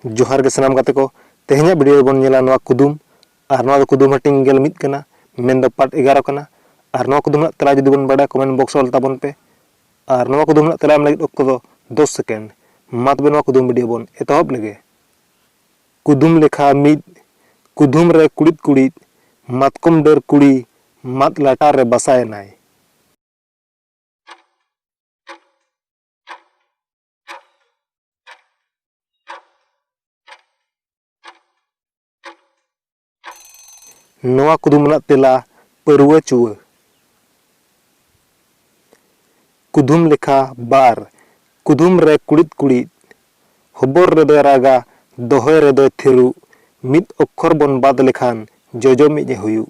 जोहार के सनाम गाते को तेहना वीडियो बन नेला नवा कुदुम और नवा कुदुम हटिंग गेल मित कना मेन दो पार्ट 11 कना और नवा कुदुम तला जुदी बन बड़ा कमेंट बॉक्स ऑल ताबन पे और नवा कुदुम तला एम लगित ऑक्तो दो 10 सेकेंड मात बे नवा कुदुम वीडियो बन एतहब लगे कुदुम लेखा मित कुदुम रे कुड़ित कुड़ित मातकम डर कुड़ी मात लाटा रे बसाए नाय नवा कुदुम तेला परवा चुआ कुदुम लेखा बार कुदुम रे कुड़ित कुड़ित हबर रे दो रागा दोहय रे दो थिरु मित अक्षर बन बाद लेखान जोजो मिजे हुयु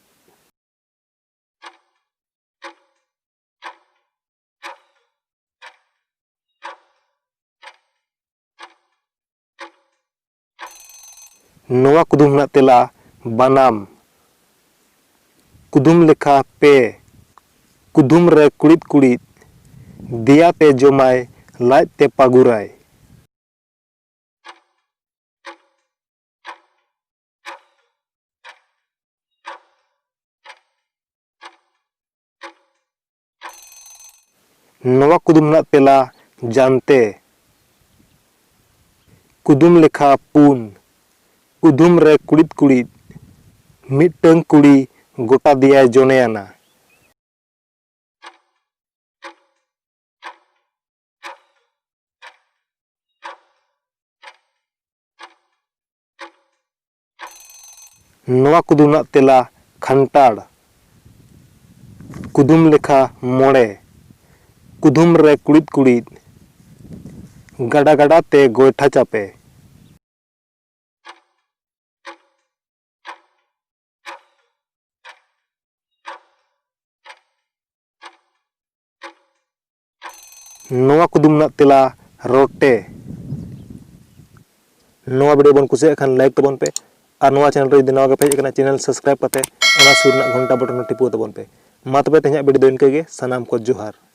नवा कुदुम तेला बनाम कुदुम लेखा पे कुदुम रे कुड़ित कुड़ित दिया ते जमाय लाज ते पागुराय नवा कुदुम तेला जानते कुदुम लेखा पुन कुदुम रे कुड़ित कुड़ित मिटंग कुड़ी गोटा दिया जोनेयाना नवा कुदुम तेला खंटाड़ कुदुम लेखा मोड़े कुदुम रे कुड़ित कुड़ित गड़ा गड़ा ते गोइठा चापे नवा कुदुम तेला रोटे नवा वीडियो बन कुछ खान लाइक तबन पे और नवा चैनल रे नवा पे हेज चैनल सब्सक्राइब करते सुर घंटा बटन टिपो तबन पे मा तबे तेहना वीडियो इनके सनाम को जोहार।